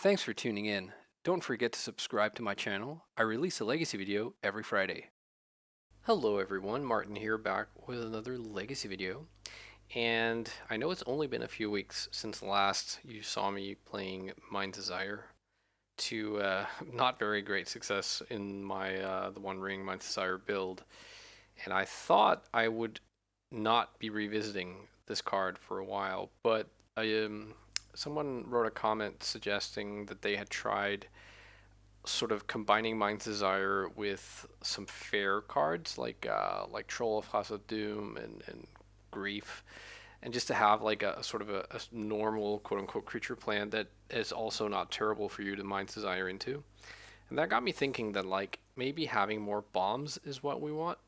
Thanks for tuning in. Don't forget to subscribe to my channel. I release a Legacy video every Friday. Hello everyone, Martin here back with another Legacy video. And I know it's only been a few weeks since last you saw me playing Mind's Desire to not very great success in my the One Ring Mind's Desire build. And I thought I would not be revisiting this card for a while, but someone wrote a comment suggesting that they had tried sort of combining Mind's Desire with some fair cards like Troll of Khazad-dûm and Grief, and just to have like a sort of a normal quote unquote creature plan that is also not terrible for you to Mind's Desire into. And that got me thinking that like maybe having more bombs is what we want.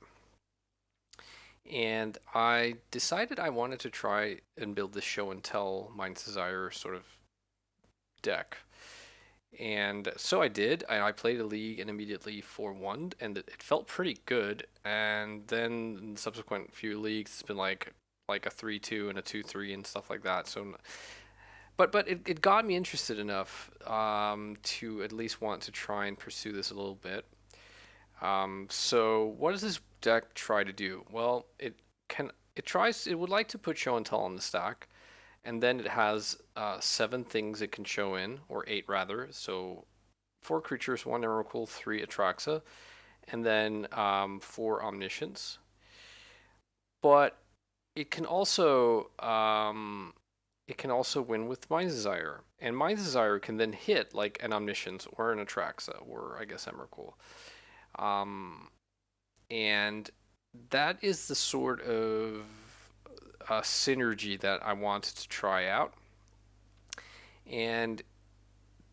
And I decided I wanted to try and build this show and tell Mind's Desire sort of deck. And so I did. I played a league and immediately 4-1, and it felt pretty good. And then in the subsequent few leagues, it's been like a 3-2 and a 2-3 and stuff like that. So, but it got me interested enough to at least want to try and pursue this a little bit. So what does this deck try to do? Well, it would like to put show and tell on the stack, and then it has 7 things it can show in, or 8 rather. So 4 creatures, 1 Emrakul, 3 Atraxa, and then 4 Omniscience. But it can also win with Mind's Desire, and Mind's Desire can then hit like an Omniscience or an Atraxa, or I guess Emrakul. And that is the sort of synergy that I wanted to try out. And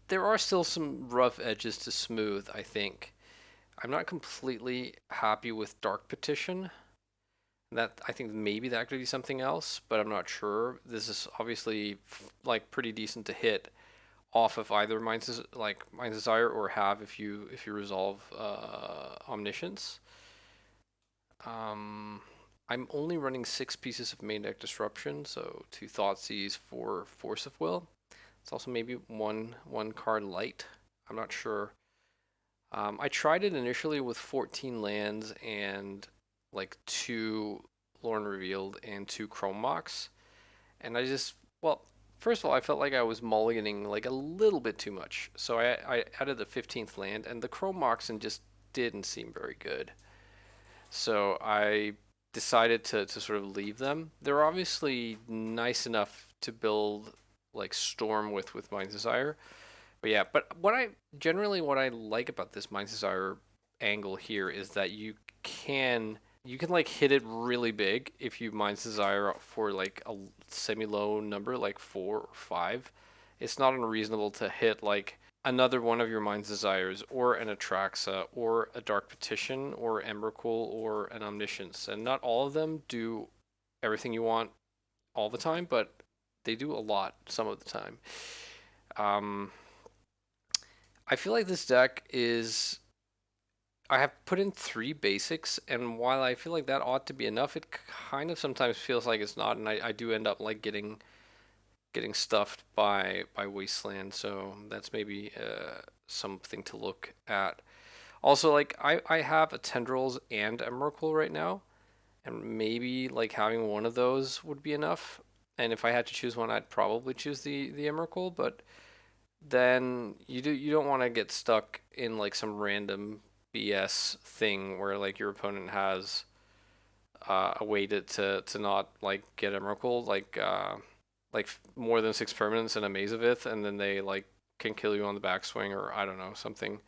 there are still some rough edges to smooth, I think. I'm not completely happy with Dark Petition. That I think maybe that could be something else, but I'm not sure. This is obviously like pretty decent to hit off of either Mind's Desire or have if you resolve Omniscience. Um, I'm only running 6 pieces of main deck disruption, so 2 Thoughtseize, 4 Force of Will. It's also maybe one card light. I'm not sure. I tried it initially with 14 lands and like 2 Lorn Revealed and 2 Chrome Mox, and I just well, first of all, I felt like I was mulliganing like a little bit too much, so I added the 15th land, and the Chrome Moxen just didn't seem very good. So I decided to sort of leave them. They're obviously nice enough to build like Storm with Mind's Desire. But yeah, but what I like about this Mind's Desire angle here is that you can like hit it really big if you Mind's Desire for like a semi low number like 4 or 5. It's not unreasonable to hit like another one of your Mind's Desires, or an Atraxa, or a Dark Petition, or Emrakul, or an Omniscience. And not all of them do everything you want all the time, but they do a lot some of the time. Um, I feel like this deck is. I have put in 3 basics, and while I feel like that ought to be enough, it kind of sometimes feels like it's not, and I do end up like getting stuffed by Wasteland, so that's maybe something to look at. Also, like I have a Tendrils and Emrakul right now, and maybe like having one of those would be enough. And if I had to choose one, I'd probably choose the Emrakul, but then you don't want to get stuck in like some random BS thing where like your opponent has a way to not like get Emrakul, like more than 6 permanents and a Maze of Ith, and then they like can kill you on the backswing, or I don't know, something.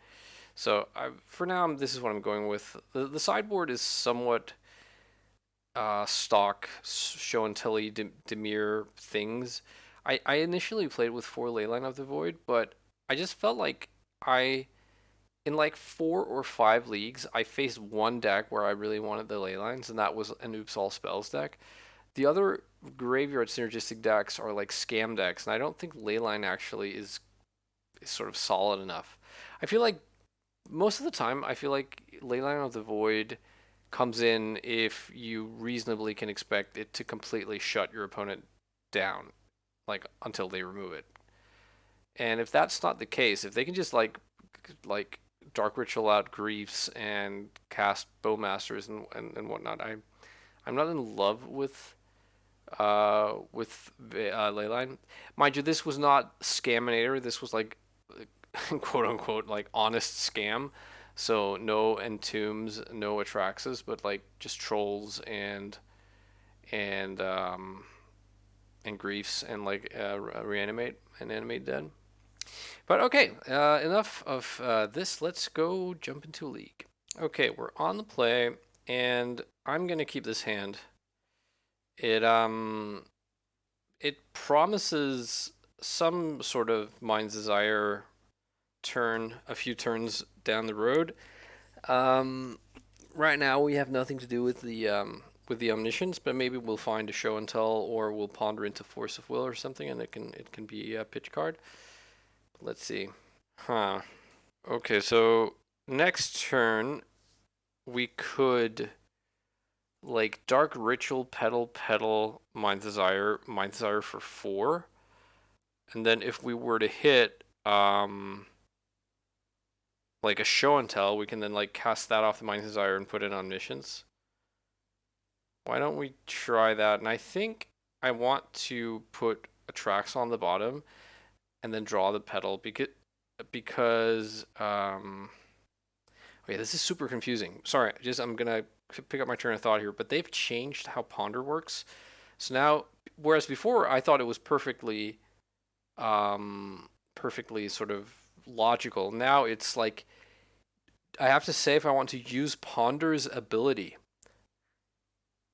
So for now, this is what I'm going with. The sideboard is somewhat stock show and telly Dimir things. I initially played with 4 Leyline of the Void, but I just felt like I in like 4 or 5 leagues I faced one deck where I really wanted the Leylines, and that was an Oops All Spells deck. The other graveyard synergistic decks are like scam decks, and I don't think Leyline actually is sort of solid enough. I feel like most of the time, I feel like Leyline of the Void comes in if you reasonably can expect it to completely shut your opponent down, like until they remove it. And if that's not the case, if they can just like Dark Ritual out Griefs and cast Bowmasters and whatnot, I'm not in love with Leyline. Mind you, this was not Scaminator. This was like quote unquote like honest scam. So no Entombs, no Atraxas, but like just trolls and and griefs and like reanimate and animate dead. But okay, enough of this. Let's go jump into League. Okay, we're on the play, and I'm gonna keep this hand. It it promises some sort of Mind's Desire turn a few turns down the road. Um, right now we have nothing to do with the omniscience, but maybe we'll find a show and tell, or we'll ponder into force of will or something, and it can be a pitch card. Let's see. Huh. Okay, so next turn we could like Dark Ritual, Petal, Mind Desire for 4. And then if we were to hit like a show and tell, we can then like cast that off the Mind Desire and put in Omniscience. Why don't we try that? And I think I want to put Atrax on the bottom and then draw the Petal because okay, this is super confusing. Sorry, I'm gonna pick up my train of thought here, but they've changed how Ponder works. So now, whereas before I thought it was perfectly sort of logical. Now it's like I have to say if I want to use Ponder's ability.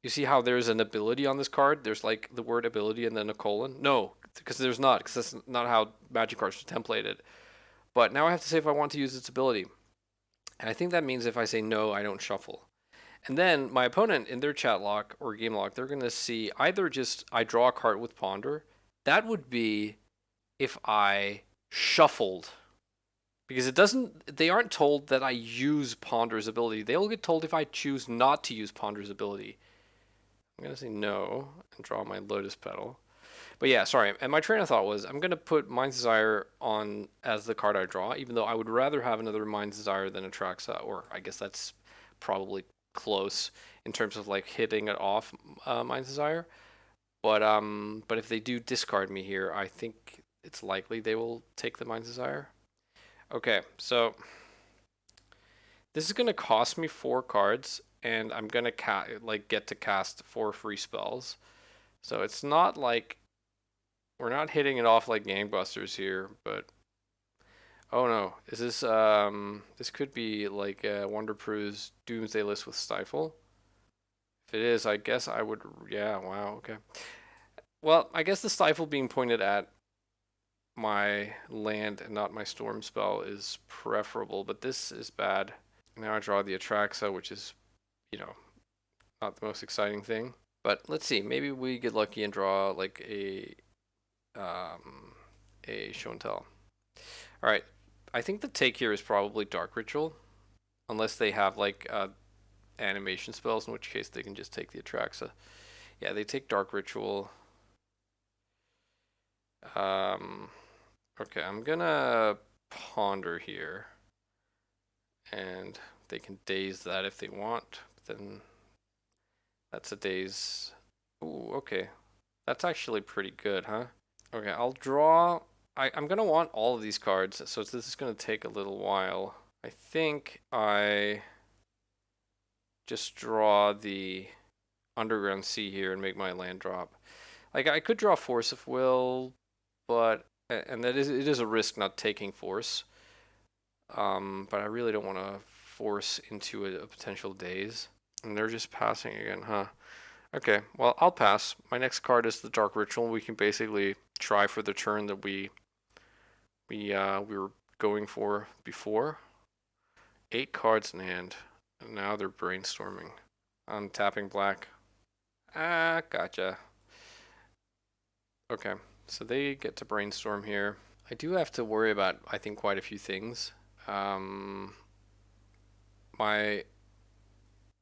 You see how there's an ability on this card? There's like the word ability and then a colon. No, because there's not, because that's not how Magic cards are templated. But now I have to say if I want to use its ability. And I think that means if I say no, I don't shuffle. And then my opponent in their chat lock or game lock, they're going to see either just I draw a card with Ponder. That would be if I shuffled. Because they aren't told that I use Ponder's ability. They'll get told if I choose not to use Ponder's ability. I'm going to say no and draw my Lotus Petal. But yeah, sorry. And my train of thought was I'm going to put Mind's Desire on as the card I draw, even though I would rather have another Mind's Desire than Atraxa, or I guess that's probably close in terms of like hitting it off Mind's Desire. But if they do discard me here, I think it's likely they will take the Mind's Desire. Okay, so this is gonna cost me 4 cards, and I'm gonna get to cast 4 free spells. So it's not like we're not hitting it off like gangbusters here, but oh no, is this could be like Wonderprew's Doomsday List with Stifle. If it is, I guess I would. Yeah, wow, okay. Well, I guess the Stifle being pointed at my land and not my storm spell is preferable, but this is bad. Now I draw the Atraxa, which is, you know, not the most exciting thing. But let's see, maybe we get lucky and draw like a show and tell. All right, I think the take here is probably Dark Ritual, unless they have like animation spells, in which case they can just take the Atraxa. Yeah, they take Dark Ritual. Okay, I'm gonna ponder here, and they can daze that if they want. But then that's a daze. Ooh, okay, that's actually pretty good, huh? Okay, I'll draw. I'm gonna want all of these cards, so this is gonna take a little while. I think I just draw the Underground Sea here and make my land drop. Like I could draw Force of Will, but and it is a risk not taking Force. But I really don't want to force into a potential daze. And they're just passing again, huh? Okay, well I'll pass. My next card is the Dark Ritual. We can basically try for the turn that we were going for before. 8 cards in hand. And now they're brainstorming. I'm tapping black. Ah, gotcha. Okay, so they get to brainstorm here. I do have to worry about, I think, quite a few things. My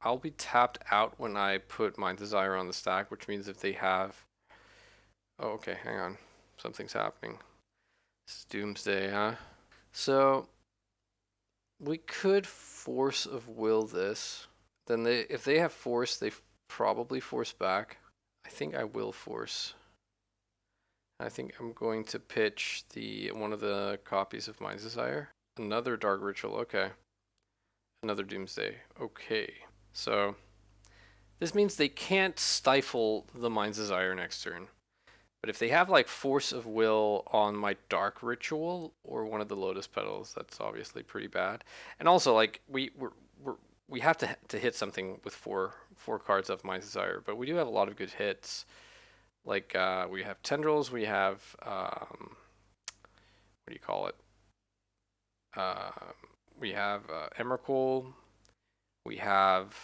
I'll be tapped out when I put my Desire on the stack, which means if they have... Oh, okay, hang on. Something's happening. It's Doomsday, huh? So we could force of will this. Then if they have force, they probably force back. I think I will force. I think I'm going to pitch the one of the copies of Mind's Desire. Another Dark Ritual. Okay. Another Doomsday. Okay. So this means they can't stifle the Mind's Desire next turn. But if they have like Force of Will on my Dark Ritual or one of the Lotus Petals, that's obviously pretty bad. And also, like we have to hit something with four cards of Mind's Desire, but we do have a lot of good hits. Like we have Tendrils, we have what do you call it? Uh, we have Emrakul, we have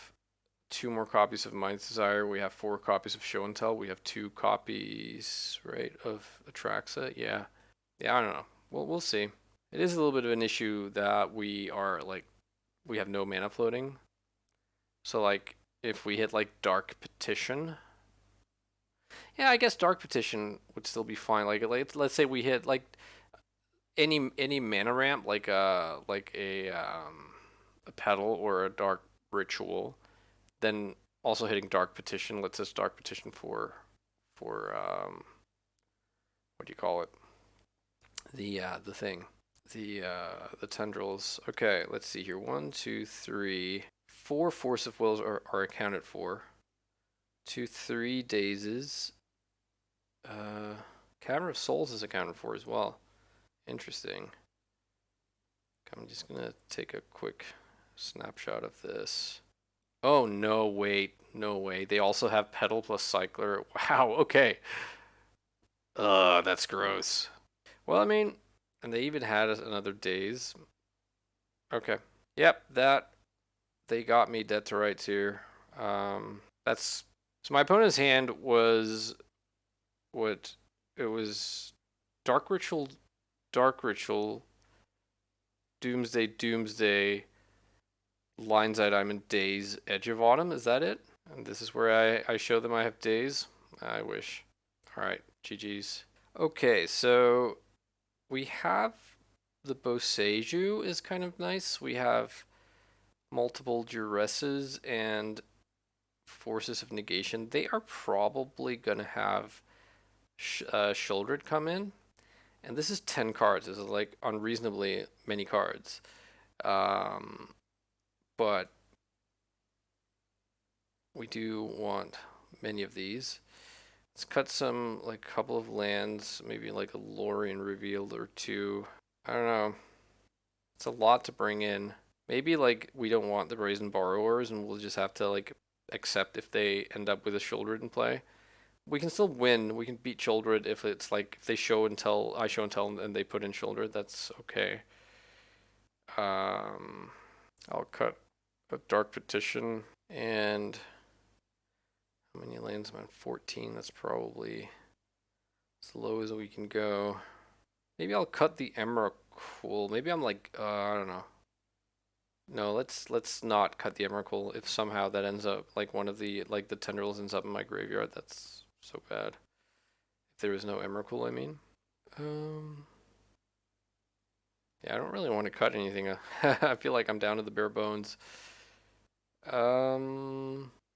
two more copies of Mind's Desire. We have four copies of Show and Tell. We have two copies, right, of Atraxa. Yeah, yeah. I don't know. We'll see. It is a little bit of an issue that we are like we have no mana floating. So like if we hit like Dark Petition, yeah, I guess Dark Petition would still be fine. Like let's say we hit like any mana ramp like a petal or a Dark Ritual, then also hitting Dark Petition lets us Dark Petition for what do you call it? The thing. The tendrils. Okay, let's see here. 1, 2, 3, 4 Force of Wills are accounted for. 2, 3 Dazes. Cavern of Souls is accounted for as well. Interesting. I'm just gonna take a quick snapshot of this. Oh no, wait, no way. They also have Petal plus Cycler. Wow, okay. That's gross. Well, I mean, and they even had another Daze. Okay. Yep, that they got me dead to rights here. That's so my opponent's hand was what it was Dark Ritual, Doomsday, Lion's-Eye Diamond, Daze, Edge of Autumn. Is that it? And this is where I show them I have Daze. I wish. All right, GG's. Okay, so we have the Boseiju is kind of nice. We have multiple Duresses and Forces of Negation. They are probably going to have Sheoldred come in. And this is 10 cards. This is like unreasonably many cards. But we do want many of these. Let's cut some, like, couple of lands, maybe like a Lorien Revealed or two. I don't know. It's a lot to bring in. Maybe, like, we don't want the Brazen Borrowers and we'll just have to, like, accept if they end up with a Sheoldred in play. We can still win. We can beat Sheoldred if it's, like, if they show and tell, I show and tell, and they put in Sheoldred. That's okay. I'll cut a Dark Petition and how many lands am I on? 14. That's probably as low as we can go. Maybe I'll cut the Emrakul. Maybe I'm like, I don't know. No, let's not cut the Emrakul. If somehow that ends up like one of the like the tendrils ends up in my graveyard, that's so bad. If there is no Emrakul, I mean. Yeah, I don't really want to cut anything. I feel like I'm down to the bare bones.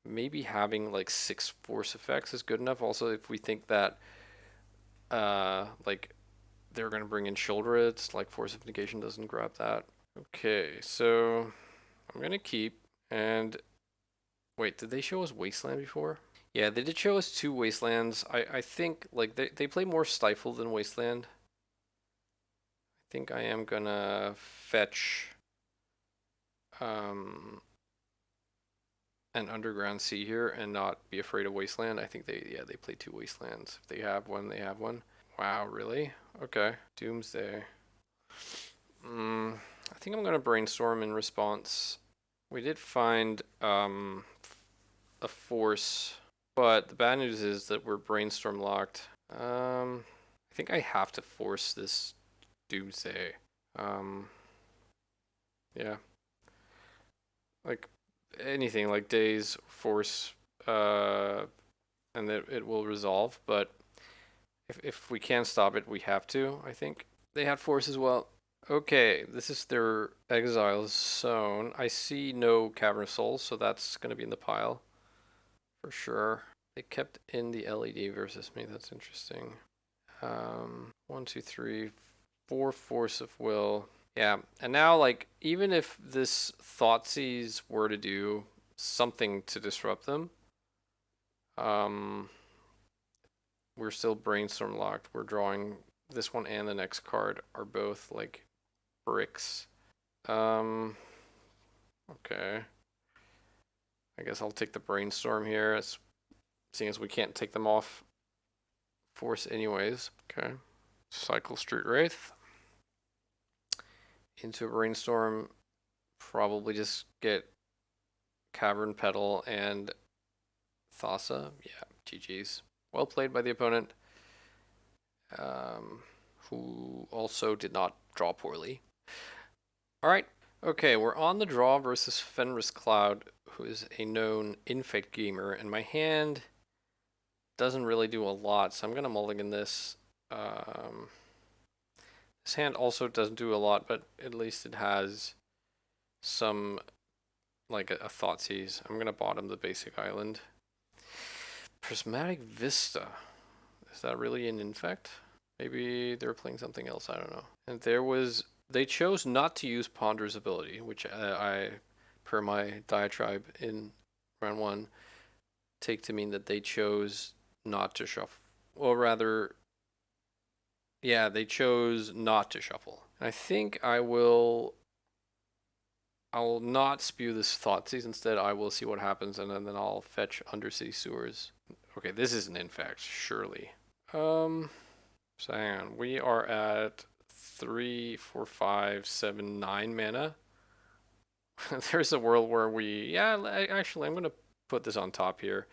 Maybe having like 6 force effects is good enough. Also, if we think that like they're gonna bring in Sheoldreds, like Force of Negation doesn't grab that. Okay, so I'm gonna keep and wait, did they show us Wasteland before? Yeah, they did show us 2 Wastelands. I think like they play more Stifle than Wasteland. I think I am gonna fetch an Underground Sea here and not be afraid of Wasteland. I think they play 2 Wastelands. If they have one, they have one. Wow, really? Okay. Doomsday. I think I'm gonna brainstorm in response. We did find a force, but the bad news is that we're brainstorm locked. I think I have to force this Doomsday. Yeah. Like anything like Daze, force, and that it will resolve, but if we can stop it, we have to, I think. They had force as well. Okay, this is their exile zone. I see no Cavern of Souls, so that's going to be in the pile for sure. They kept in the LED versus me. That's interesting. One, two, three, four Force of Will. Yeah, and now like even if this Thoughtseize were to do something to disrupt them, um, we're still brainstorm locked. We're drawing this one and the next card are both like bricks. Okay. I guess I'll take the brainstorm here, as seeing as we can't take them off force anyways. Okay. Cycle Street Wraith into a brainstorm. Probably just get Cavern Petal and Thassa. Yeah, GG's. Well played by the opponent, who also did not draw poorly. All right. Okay, we're on the draw versus Fenris Cloud, who is a known Infect gamer, and my hand doesn't really do a lot, so I'm going to mulligan this. This hand also doesn't do a lot, but at least it has some, like a Thoughtseize. I'm going to bottom the basic island. Prismatic Vista. Is that really an Infect? Maybe they're playing something else, I don't know. And they chose not to use Ponder's ability, which I, per my diatribe in round one, take to mean that they chose not to shuffle. Well, rather, yeah, they chose not to shuffle. I think I will not spew this Thoughtseize. Instead, I will see what happens, and then I'll fetch Undercity Sewers. Okay, this isn't in fact, surely. So hang on. We are at 3, 4, 5, 7, 9 mana. There's a world where actually, I'm going to put this on top here.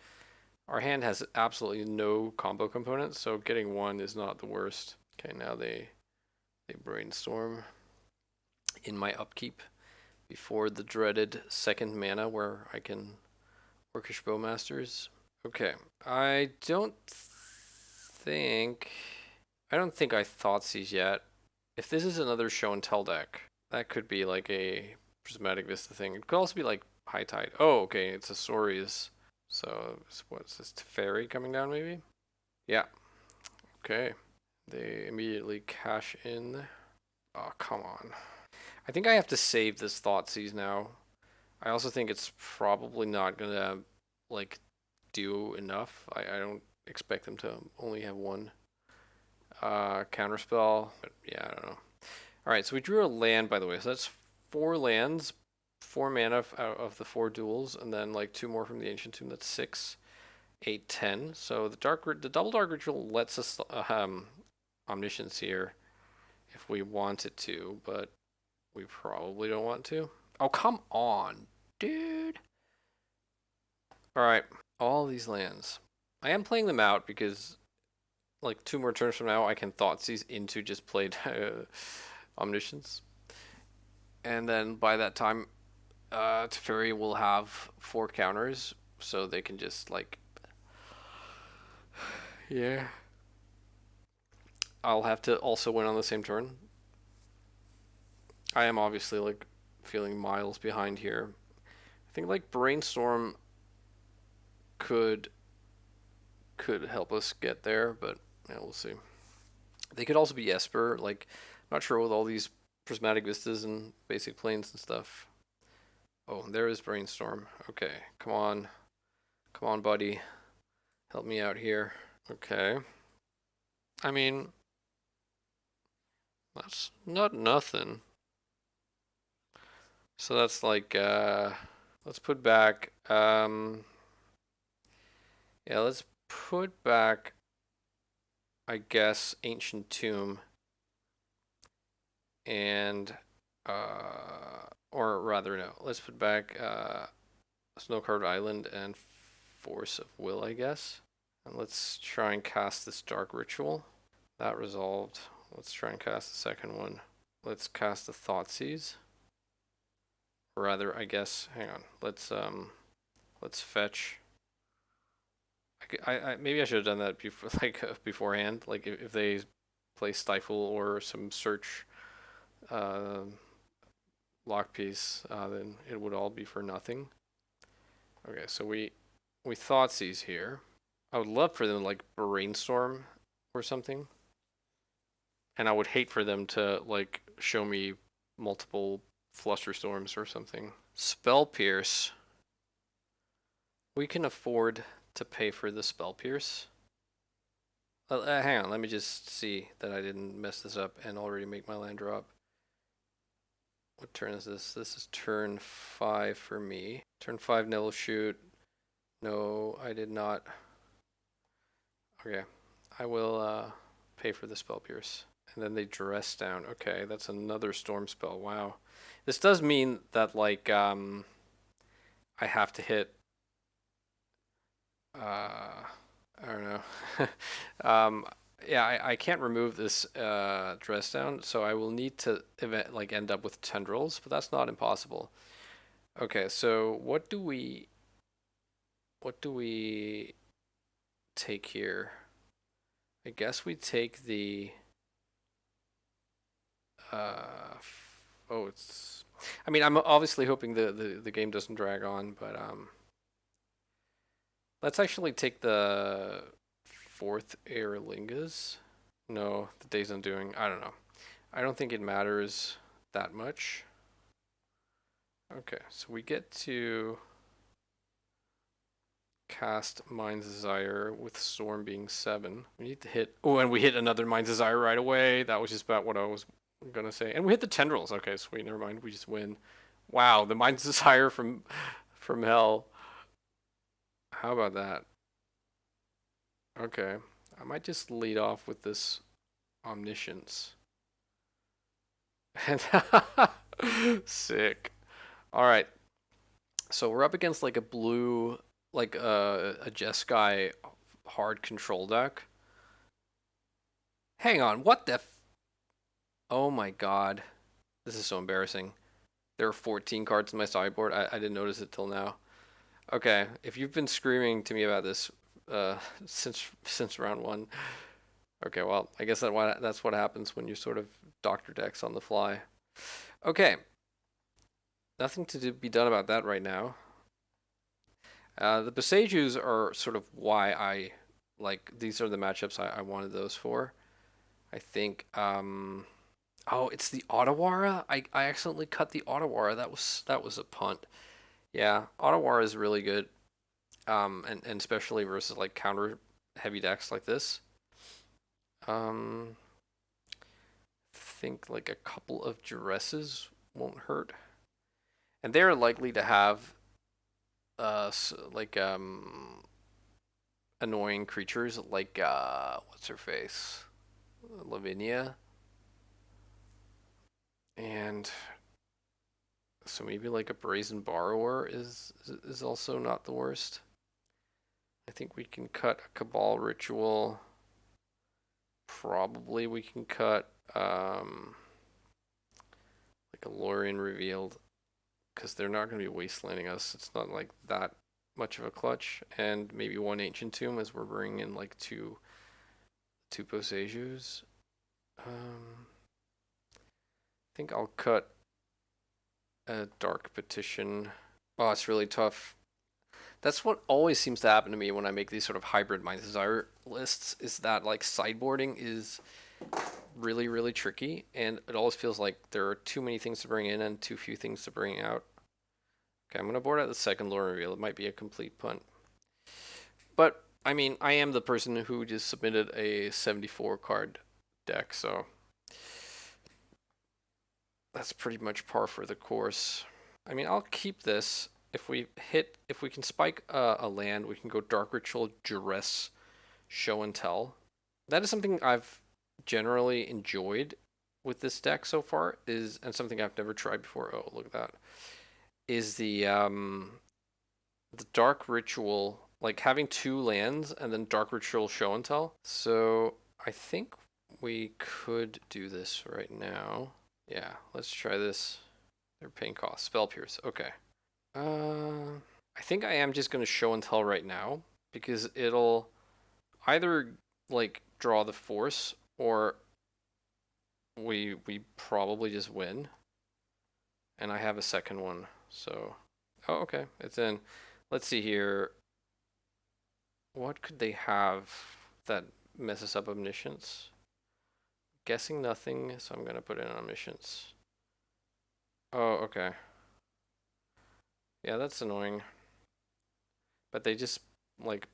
Our hand has absolutely no combo components, so getting one is not the worst. Okay, now they brainstorm in my upkeep before the dreaded second mana where I can Orcish Bowmasters. Okay, I don't think I Thoughtseize yet. If this is another show and tell deck, that could be like a Prismatic Vista thing. It could also be like High Tide. Oh, okay, it's a Sorius. So what's this? Teferi coming down maybe? Yeah. Okay. They immediately cash in. Oh, come on. I think I have to save this Thoughtseize now. I also think it's probably not gonna like do enough. I don't expect them to only have one counterspell. But yeah, I don't know. All right, so we drew a land, by the way. So that's 4 lands, 4 mana out of the 4 duels, and then like 2 more from the Ancient Tomb. That's 6, 8, 10. So the double dark ritual lets us omniscience here if we wanted to, but we probably don't want to. Oh, come on, dude. All right, all these lands. I am playing them out because like 2 more turns from now, I can Thoughtseize into just played Omniscience. And then by that time, Teferi will have 4 counters, so they can just like, yeah. I'll have to also win on the same turn. I am obviously like feeling miles behind here. I think like Brainstorm could help us get there, but yeah, we'll see. They could also be Esper. Like, I'm not sure with all these prismatic vistas and basic planes and stuff. Oh, there is Brainstorm. Okay, come on, buddy, help me out here. Okay. I mean, that's not nothing. So that's like, let's put back, yeah, let's put back, I guess, Ancient Tomb and, or rather, no, let's put back, Snowcarved Island and Force of Will, I guess. And let's try and cast this Dark Ritual. That resolved. Let's try and cast the second one. Let's cast the Thoughtseize. Or rather, I guess, hang on. Let's fetch. I maybe I should have done that before, like beforehand. Like if they play Stifle or some search uh, lock piece, then it would all be for nothing. Okay, so we Thoughtseize here. I would love for them to like brainstorm or something, and I would hate for them to like show me multiple Flusterstorms or something. Spell Pierce. We can afford to pay for the Spell Pierce. Hang on, let me just see that I didn't mess this up and already make my land drop. What turn is this? This is turn 5 for me. Turn 5 Nettleshoot. No, I did not. Okay, I will pay for the Spell Pierce. And then they dress down. Okay, that's another storm spell. Wow. This does mean that like I have to hit I don't know. Yeah, I can't remove this dress down, so I will need to end up with tendrils, but that's not impossible. Okay, so what do we take here? I guess we take the oh, it's I mean, I'm obviously hoping the game doesn't drag on, but let's actually take the fourth Aerlingas. No, the Days Undoing. I don't know. I don't think it matters that much. Okay, so we get to cast Mind's Desire with Storm being 7. We need to hit. Oh, and we hit another Mind's Desire right away. That was just about what I was gonna say. And we hit the Tendrils. Okay, sweet. Never mind. We just win. Wow, the Mind's Desire from hell. How about that? Okay, I might just lead off with this Omniscience. And sick. All right. So we're up against like a blue, like a Jeskai hard control deck. Hang on, what the? Oh my god, this is so embarrassing. There are 14 cards in my sideboard. I didn't notice it till now. Okay, if you've been screaming to me about this since round 1, okay, well I guess that's what happens when you sort of doctor decks on the fly. Okay, nothing to be done about that right now. The Boseijus are sort of why I like these are the matchups I wanted those for. I think oh, it's the Otawara. I accidentally cut the Otawara. That was a punt. Yeah, Otawara is really good. And especially versus like counter heavy decks like this. Think like a couple of Duresses won't hurt. And they're likely to have like annoying creatures like what's her face? Lavinia. And so maybe like a Brazen Borrower is also not the worst. I think we can cut a Cabal Ritual. Probably we can cut like a Lorien Revealed because they're not going to be wastelanding us. It's not like that much of a clutch. And maybe one Ancient Tomb as we're bringing in like two Boseijus. I think I'll cut a Dark Petition. Oh, it's really tough. That's what always seems to happen to me when I make these sort of hybrid Mind's Desire lists, is that like sideboarding is really, really tricky, and it always feels like there are too many things to bring in and too few things to bring out. Okay, I'm going to board out the second lore reveal. It might be a complete punt. But, I mean, I am the person who just submitted a 74 card deck, so that's pretty much par for the course. I mean, I'll keep this. If we can spike a land, we can go Dark Ritual, Duress, Show and Tell. That is something I've generally enjoyed with this deck so far, and something I've never tried before. Oh, look at that. Is the Dark Ritual, like having 2 lands and then Dark Ritual, Show and Tell. So I think we could do this right now. Yeah, let's try this. They're paying cost. Spell Pierce. Okay. I think I am just going to Show and Tell right now because it'll either like draw the force or we probably just win. And I have a second one, so oh okay, it's in. Let's see here. What could they have that messes up omniscience? Guessing nothing, so I'm gonna put in omniscience. Oh, okay. Yeah, that's annoying. But they just like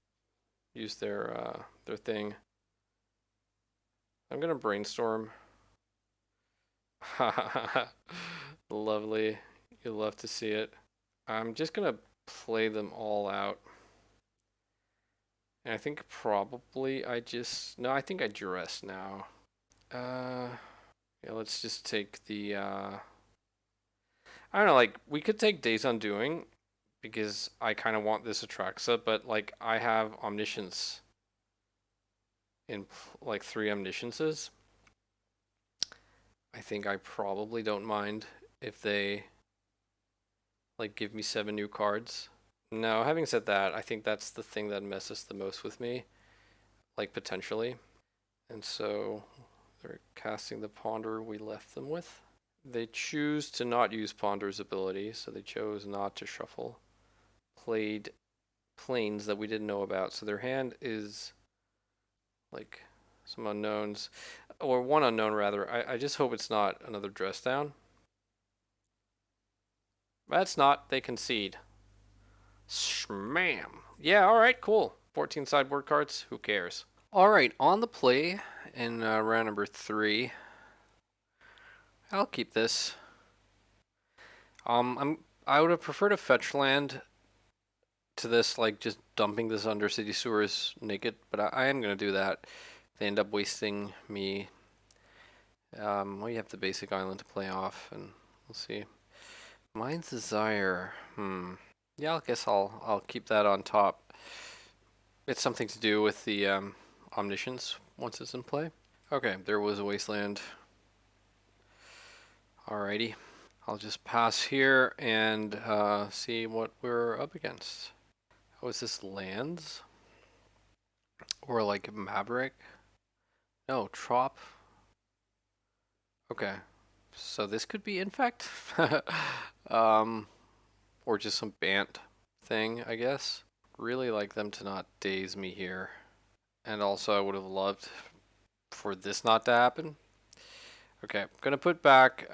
use their thing. I'm gonna brainstorm. Lovely. You'll love to see it. I'm just gonna play them all out. And I think probably I think I duress now. Yeah, let's just take the I don't know, like we could take Days Undoing because I kind of want this Atraxa, but like I have Omniscience in like 3 Omnisciences. I think I probably don't mind if they like give me 7 new cards. No, having said that, I think that's the thing that messes the most with me, like potentially. And so they're casting the Ponder we left them with. They choose to not use Ponder's ability, so they chose not to shuffle. Played planes that we didn't know about, so their hand is like some unknowns, or one unknown rather. I just hope it's not another dress down. That's not. They concede. Shmam. Yeah, alright, cool. 14 sideboard cards. Who cares? Alright, on the play in round number 3. I'll keep this. I would have preferred a fetch land to this, like just dumping this under City Sewers naked, but I am gonna do that. They end up wasting me. Well, you have the basic island to play off, and we'll see. Mind's Desire. Yeah, I guess I'll keep that on top. It's something to do with the omniscience once it's in play. Okay, there was a wasteland. Alrighty. I'll just pass here and see what we're up against. Oh, is this lands? Or like Maverick? No, Trop. Okay. So this could be Infect? Or just some Bant thing, I guess. Really like them to not daze me here. And also I would have loved for this not to happen. Okay, I'm gonna put back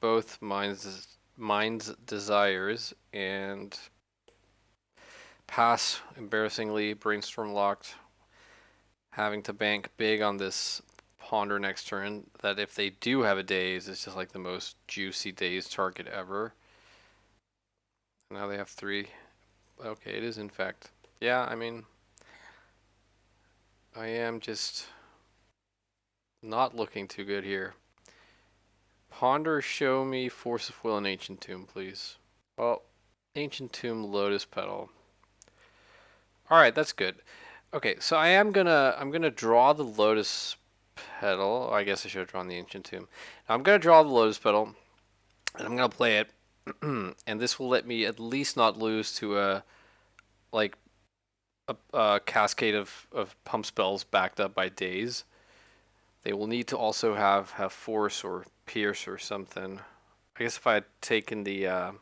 both Mind's Desires and pass embarrassingly brainstorm locked, having to bank big on this Ponder next turn, that if they do have a daze, it's just like the most juicy daze target ever. Now they have 3. Okay, it is Infect. Yeah, I mean, I am just not looking too good here. Ponder, show me Force of Will and Ancient Tomb, please. Well, Ancient Tomb, Lotus Petal. Alright, that's good. Okay, so I'm gonna draw the Lotus Petal. I guess I should have drawn the Ancient Tomb. Now I'm gonna draw the Lotus Petal, and I'm gonna play it, and this will let me at least not lose to a cascade of pump spells backed up by Daze. They will need to also have Force or Pierce or something. I guess if I had taken the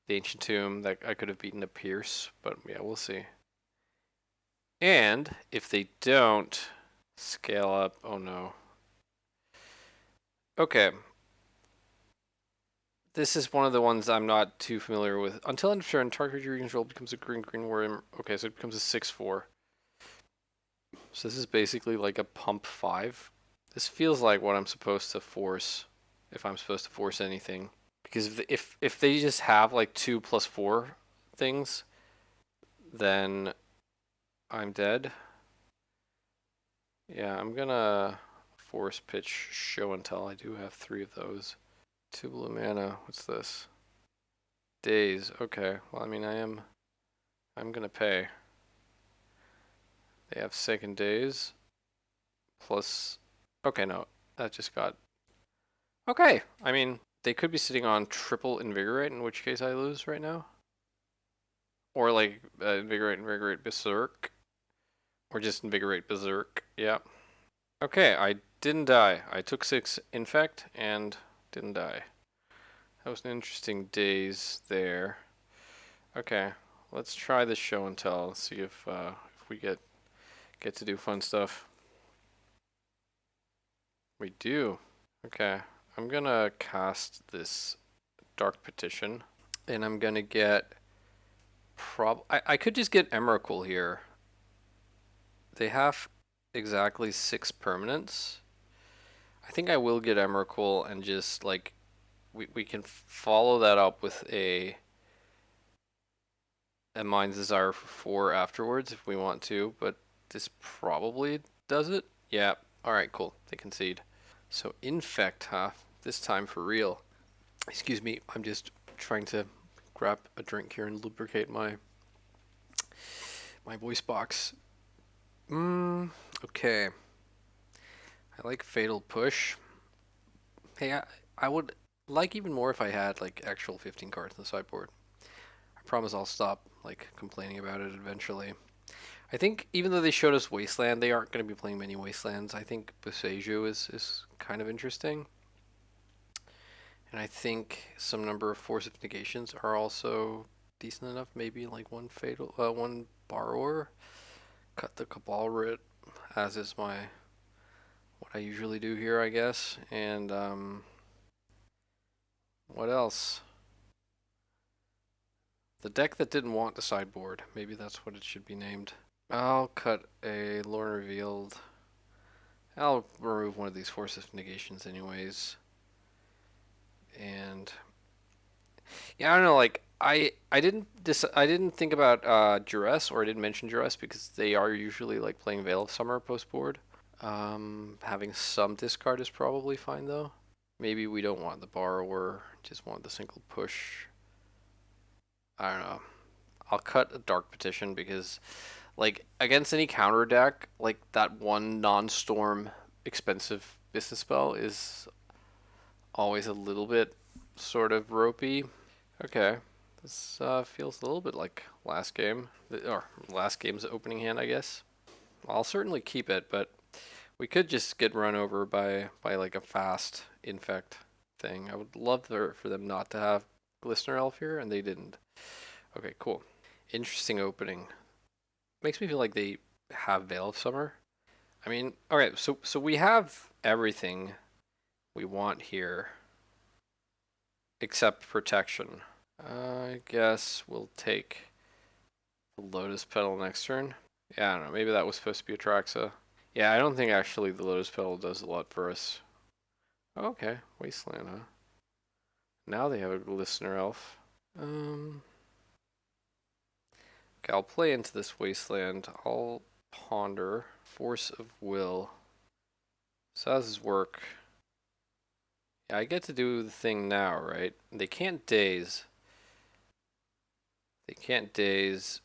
Ancient Tomb, that I could have beaten a Pierce, but yeah, we'll see. And if they don't scale up, oh no. Okay. This is one of the ones I'm not too familiar with. Until end of turn, target you control becomes a green worm. Okay, so it becomes a 6/4. So this is basically like a pump 5. This feels like what I'm supposed to force, if I'm supposed to force anything. Because if they just have like 2+4 things, then I'm dead. Yeah, I'm gonna force pitch show and tell. I do have 3 of those. 2 blue mana. What's this? Days. Okay. Well, I mean, I'm gonna pay. They have second days. Plus. Okay, no. That just got. Okay. I mean, they could be sitting on triple invigorate, in which case I lose right now. Or like invigorate, berserk. Or just invigorate berserk. Yeah. Okay, I didn't die. I took 6 infect and didn't die. That was an interesting days there. Okay, let's try this show and tell. See if we get to do fun stuff. We do. Okay, I'm gonna cast this Dark Petition, and I'm gonna get I could just get Emrakul here. They have exactly 6 permanents. I think I will get Emrakul and just like we can follow that up with a Mind's Desire for 4 afterwards if we want to, but this probably does it. Yeah. All right, cool. They concede. So infect, huh? This time for real. Excuse me. I'm just trying to grab a drink here and lubricate my voice box. Okay. I like Fatal Push. Hey, I would like even more if I had like actual 15 cards in the sideboard. I promise I'll stop like complaining about it eventually. I think even though they showed us Wasteland, they aren't going to be playing many Wastelands. I think Boseiju is kind of interesting. And I think some number of Force of Negations are also decent enough. Maybe like one Borrower. Cut the Cabal Writ, as is what I usually do here, I guess. And what else? The deck that didn't want the sideboard. Maybe that's what it should be named. I'll cut a Lorn Revealed. I'll remove one of these Force of Negations anyways. And yeah, I don't know. Like I didn't think about Duress, or I didn't mention Duress because they are usually like playing Veil of Summer post board. Having some discard is probably fine though. Maybe we don't want the Borrower, just want the single push. I don't know. I'll cut a Dark Petition because like against any counter deck, like that one non-storm expensive business spell is always a little bit sort of ropey. Okay, this feels a little bit like last game, or last game's opening hand, I guess. I'll certainly keep it, but we could just get run over by like a fast infect thing. I would love for them not to have Glistener Elf here, and they didn't. Okay, cool. Interesting opening. Makes me feel like they have Veil of Summer. I mean, okay, so we have everything we want here except protection. I guess we'll take the Lotus Petal next turn. Yeah, I don't know. Maybe that was supposed to be Atraxa. Yeah, I don't think actually the Lotus Petal does a lot for us. Okay, Wasteland, huh? Now they have a Listener Elf. Okay, I'll play into this Wasteland. I'll ponder Force of Will. So how does this work? Yeah, I get to do the thing now, right? They can't daze. They can't daze,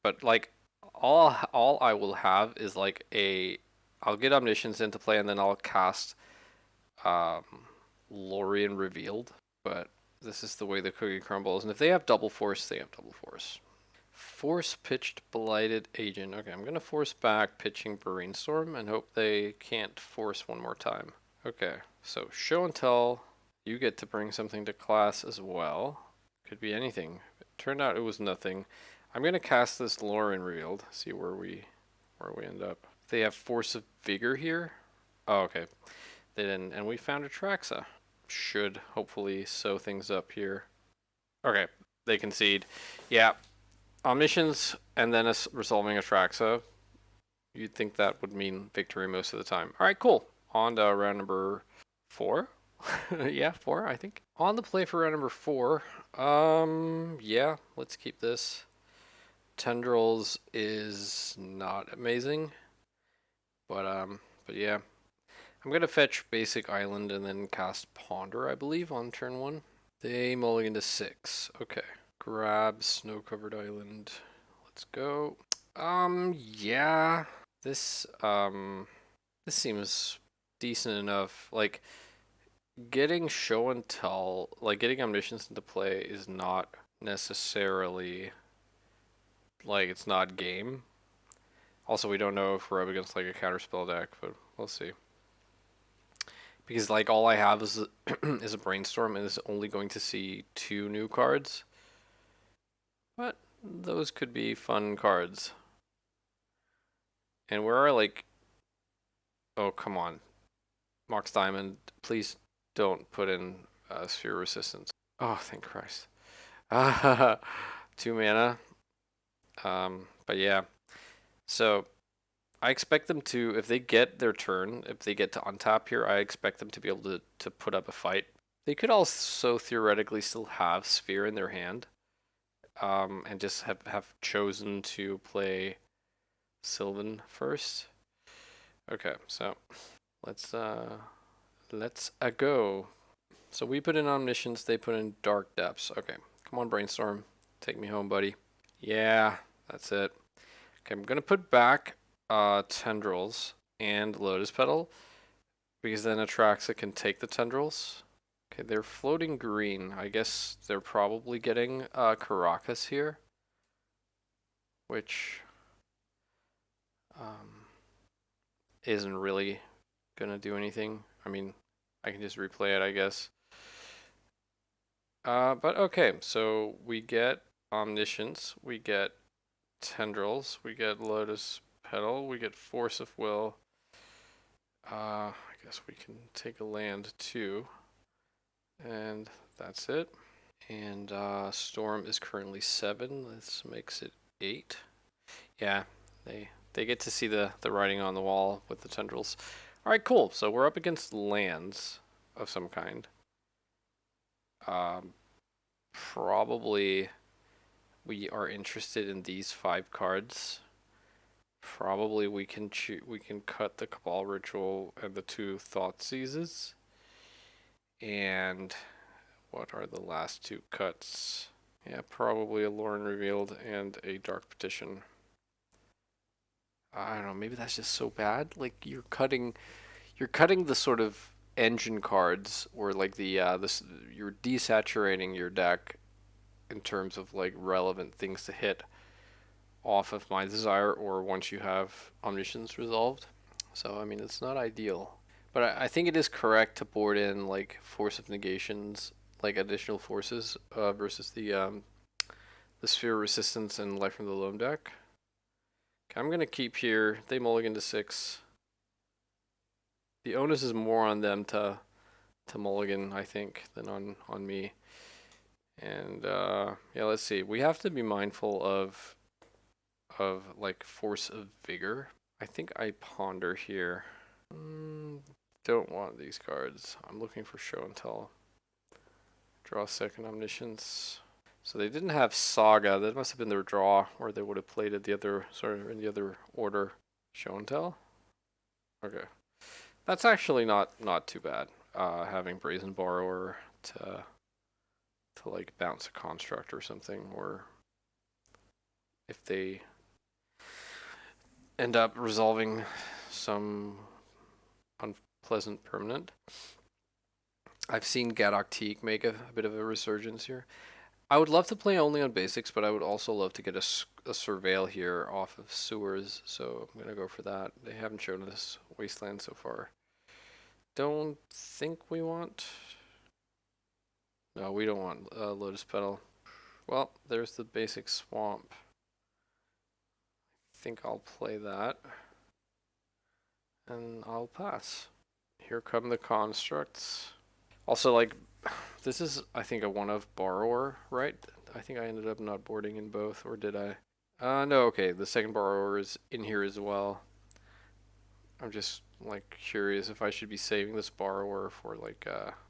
but like all I will have is like I'll get Omniscience into play and then I'll cast um Lorien Revealed, but this is the way the cookie crumbles. And if they have double force, they have double force. Force pitched Blighted Agent. Okay, I'm gonna force back pitching Brainstorm and hope they can't force one more time. Okay, so show and tell. You get to bring something to class as well. Could be anything. It turned out it was nothing. I'm gonna cast this Lorien Revealed. See where we end up. They have Force of Vigor here. Oh, okay. They didn't, and we found Atraxa. Should hopefully sew things up here. Okay, they concede. Yeah, Omniscience and then resolving Atraxa. You'd think that would mean victory most of the time. All right, cool. On to round number 4. Yeah, 4, I think. On the play for round number 4. Yeah, let's keep this. Tendrils is not amazing, but yeah. I'm gonna fetch basic island and then cast Ponder, I believe, on turn 1. They mulligan to 6. Okay. Grab snow-covered island. Let's go. Yeah. This seems decent enough. Like getting show and tell, like getting Omniscience into play is not necessarily like it's not game. Also, we don't know if we're up against like a counterspell deck, but we'll see. Because like all I have is is a brainstorm and is only going to see 2 new cards. But those could be fun cards. And where are like, oh come on, Mox Diamond, please don't put in Sphere Resistance. Oh, thank Christ. 2 mana. But yeah, so I expect them to, if they get their turn, if they get to untap here, I expect them to be able to put up a fight. They could also theoretically still have Sphere in their hand, and just have chosen to play Sylvan first. Okay, so let's go. So we put in Omniscience, they put in Dark Depths. Okay, come on, Brainstorm, take me home, buddy. Yeah, that's it. Okay, I'm gonna put back Tendrils and Lotus Petal because then Atraxa can take the Tendrils. Okay, they're floating green. I guess they're probably getting Caracas here, which um, isn't really gonna do anything. I mean, I can just replay it, I guess. But okay, so we get Omniscience, we get Tendrils, we get Lotus Petal, we get Force of Will. I guess we can take a land too. And that's it. And Storm is currently 7. This makes it 8. Yeah, they get to see the writing on the wall with the Tendrils. All right, cool. So we're up against lands of some kind. Probably we are interested in these 5 cards. Probably we can cut the Cabal Ritual and the 2 Thoughtseizes. And what are the last 2 cuts? Yeah, probably a Lorn Revealed and a Dark Petition. I don't know, maybe that's just so bad. Like you're cutting the sort of engine cards, or like this, you're desaturating your deck in terms of like relevant things to hit off of Mind's Desire or once you have Omniscience resolved. So I mean, it's not ideal, but I think it is correct to board in like Force of Negations, like additional forces versus the Sphere Resistance and Life from the Loam deck. Okay, I'm gonna keep here. They mulligan to 6. The onus is more on them to mulligan, I think, than on me. And yeah, let's see. We have to be mindful of like Force of Vigor. I think I ponder here. Don't want these cards. I'm looking for Show and Tell. Draw second Omniscience. So they didn't have Saga. That must have been their draw, or they would have played it the other in the other order. Show and Tell. Okay, that's actually not too bad. Having Brazen Borrower to like bounce a construct or something, or if they end up resolving some unpleasant permanent. I've seen Gadok Teak make a bit of a resurgence here. I would love to play only on basics, but I would also love to get a Surveil here off of Sewers, so I'm going to go for that. They haven't shown us Wasteland so far. Don't think we want... No, we don't want Lotus Petal. Well, there's the basic Swamp. I think I'll play that. And I'll pass. Here come the constructs. Also, like, this is, I think, a one-of Borrower, right? I think I ended up not boarding in both, or did I? No, okay, the second Borrower is in here as well. I'm just, like, curious if I should be saving this Borrower for, like,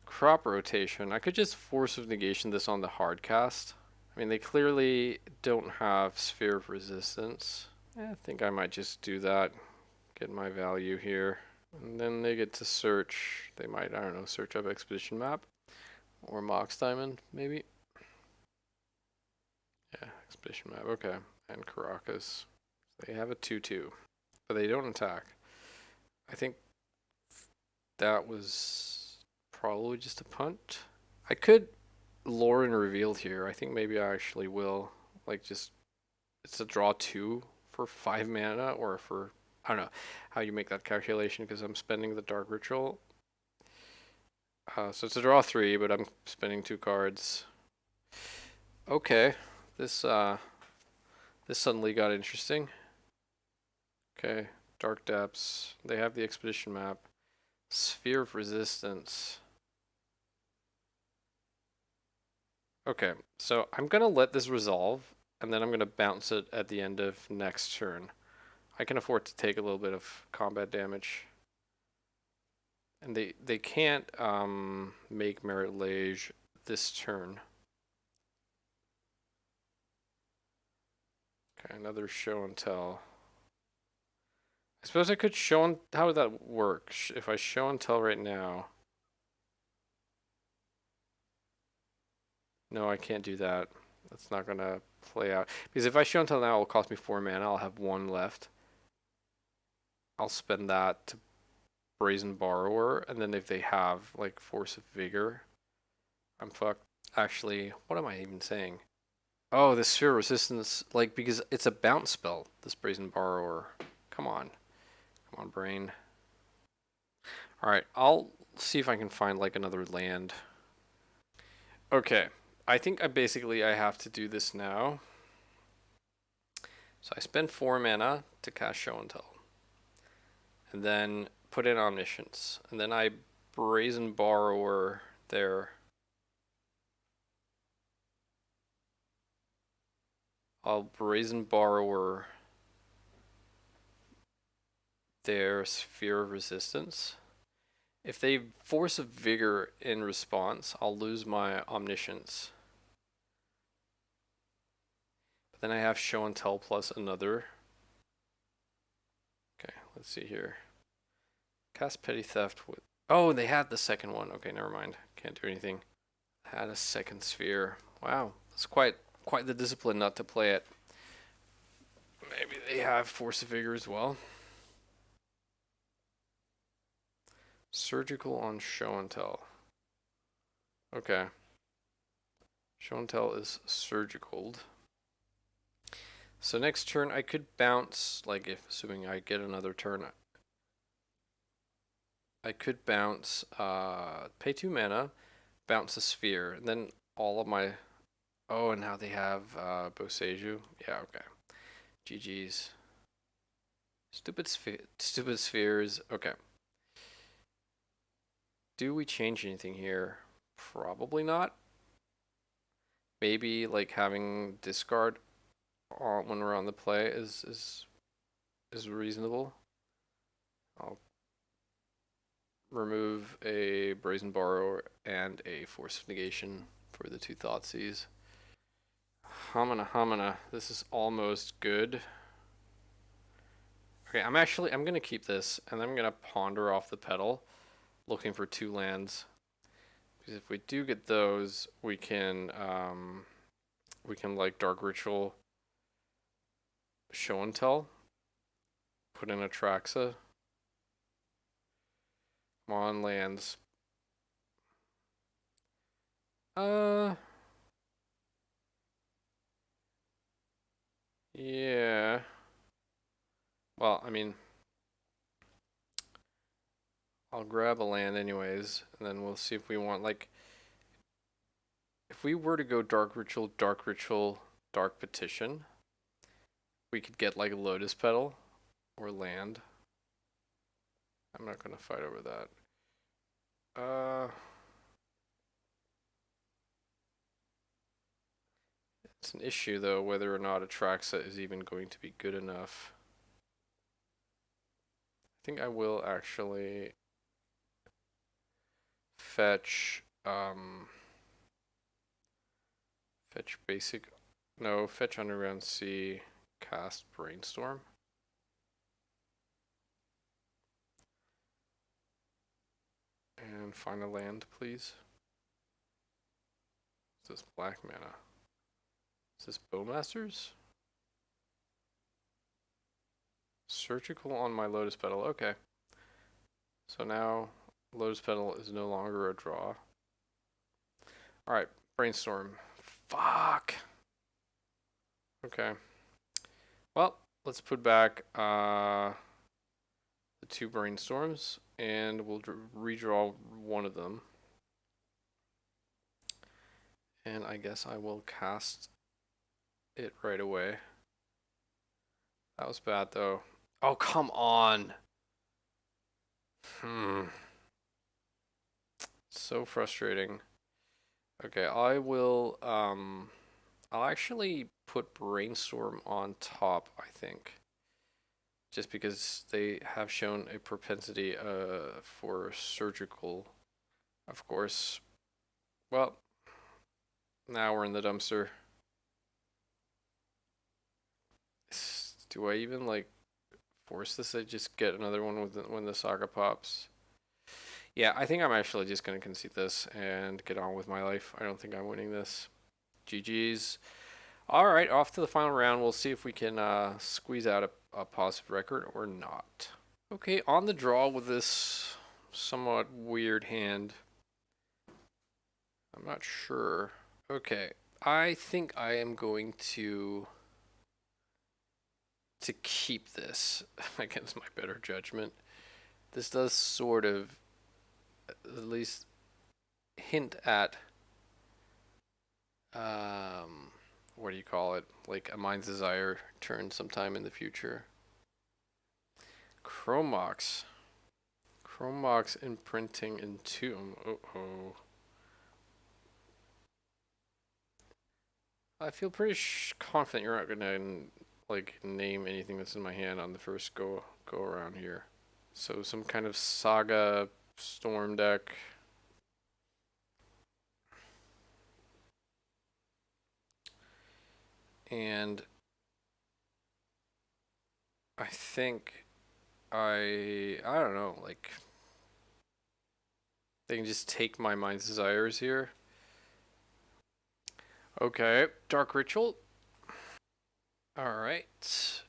crop rotation. I could just Force of Negation this on the hard cast. I mean, they clearly don't have Sphere of Resistance. I think I might just do that. Get my value here. And then they get to search. They might, I don't know, search up Expedition Map. Or Mox Diamond, maybe. Yeah, Expedition Map, okay. And Caracas. They have a 2-2. But they don't attack. I think that was probably just a punt. I could Lorn Revealed here. I think maybe I actually will. Like, just, it's a draw 2 for 5 mana or for, I don't know how you make that calculation because I'm spending the Dark Ritual. So it's a draw 3, but I'm spending 2 cards. Okay, this this suddenly got interesting. Okay, Dark Depths. They have the Expedition map. Sphere of Resistance. Okay, so I'm gonna let this resolve, and then I'm gonna bounce it at the end of next turn. I can afford to take a little bit of combat damage. And they can't make Merit Lage this turn. Okay, another show and tell. I suppose I could show and how would that work? If I show and tell right now. No, I can't do that. That's not gonna play out. Because if I show and tell now, it'll cost me 4 mana. I'll have 1 left. I'll spend that to Brazen Borrower, and then if they have like Force of Vigor, I'm fucked. Actually, what am I even saying? Oh, the Sphere of Resistance, like, because it's a bounce spell, this Brazen Borrower. Come on. Come on, brain. Alright, I'll see if I can find, like, another land. Okay, I think I have to do this now. So I spend 4 mana to cast Show and Tell. And then put in Omniscience. And then I Brazen Borrower there. I'll Brazen Borrower their Sphere of Resistance. If they Force of Vigor in response, I'll lose my Omniscience. But then I have Show and Tell plus another. Okay, let's see here. Cast Petty Theft with... Oh, they had the second one. Okay, never mind. Can't do anything. Had a second sphere. Wow, it's quite the discipline not to play it. Maybe they have Force of Vigor as well. Surgical on Show and Tell. Okay. Show and Tell is surgical. So next turn I could bounce, like if assuming I get another turn, I could bounce, pay 2 mana, bounce a sphere, and then all of my, oh, and now they have Boseiju. Yeah, okay. GG's. Stupid spheres. Okay. Do we change anything here? Probably not. Maybe like having discard when we're on the play is reasonable. I'll remove a Brazen Borrower and a Force of Negation for the 2 Thoughtseize. Hamana. This is almost good. Okay, I'm gonna keep this, and I'm gonna ponder off the pedal, looking for 2 lands. Because if we do get those, we can like Dark Ritual, Show and Tell, put in Atraxa. Come on, lands. Yeah. Well, I mean, I'll grab a land anyways, and then we'll see if we want, like, if we were to go Dark Ritual, Dark Petition, we could get, like, a Lotus Petal or land. I'm not going to fight over that. It's an issue, though, whether or not Atraxa is even going to be good enough. I think I will actually fetch fetch Underground Sea, cast Brainstorm. And find a land, please. Is this black mana? Is this Bowmasters? Surgical on my Lotus Petal. Okay. So now Lotus Petal is no longer a draw. Alright, Brainstorm. Fuck. Okay. Well, let's put back the 2 brainstorms, and we'll redraw one of them. And I guess I will cast it right away. That was bad though. Oh, come on. So frustrating. Okay, I'll actually put brainstorm on top, I think. Just because they have shown a propensity for surgical, of course. Well, now we're in the dumpster. Do I even like force this? I just get another one with when the saga pops. Yeah, I think I'm actually just gonna concede this and get on with my life. I don't think I'm winning this. GG's. All right, off to the final round. We'll see if we can squeeze out a positive record or not. Okay, on the draw with this somewhat weird hand. I'm not sure. Okay, I think I am going to keep this against my better judgment. This does sort of at least hint at what do you call it? Like a Mind's Desire turn sometime in the future. Chromox. Chromox imprinting Entomb. Uh-oh. I feel pretty confident you're not gonna like name anything that's in my hand on the first go around here. So some kind of Saga Storm deck. And I think I don't know, like they can just take my Mind's Desires here. Okay, Dark Ritual. Alright.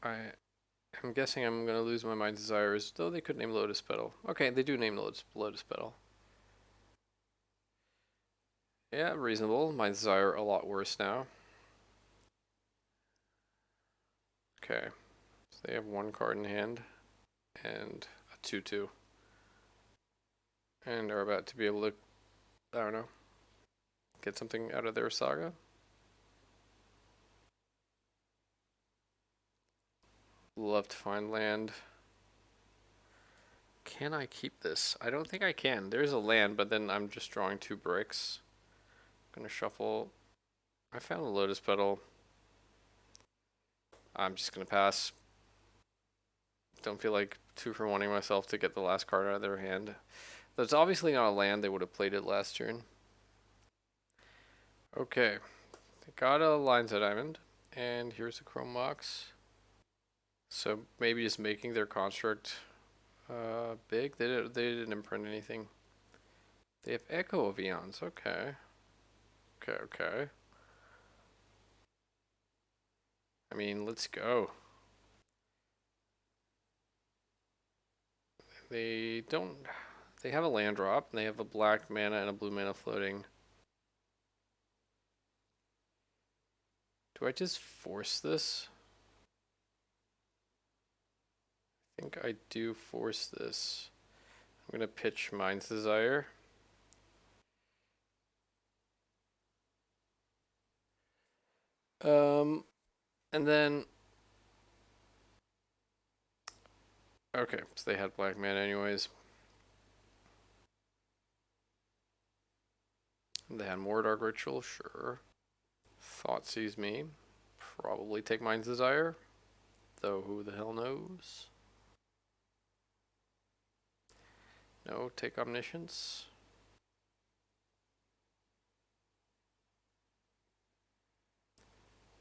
I'm guessing I'm gonna lose my Mind's Desires, though they could name Lotus Petal. Okay, they do name Lotus Petal. Yeah, reasonable. Mind's Desire a lot worse now. Okay. So they have 1 card in hand and a 2/2. And are about to be able to, I don't know, get something out of their saga. Love to find land. Can I keep this? I don't think I can. There's a land, but then I'm just drawing 2 bricks. I'm gonna shuffle. I found the Lotus Petal. I'm just gonna pass. Don't feel like 2 for 1ing myself to get the last card out of their hand. That's obviously not a land. They would have played it last turn. Okay. They got a Lion's Head Diamond. And here's a Chrome Mox. So maybe just making their construct big. They didn't imprint anything. They have Echo of Eons. Okay. Okay. I mean, let's go. They don't. They have a land drop. And they have a black mana and a blue mana floating. Do I just force this? I think I do force this. I'm gonna pitch Mind's Desire. And then okay, so they had black mana anyways. They had more Dark Ritual, sure. Thoughtseize me. Probably take Mind's Desire. Though who the hell knows? No, take Omniscience.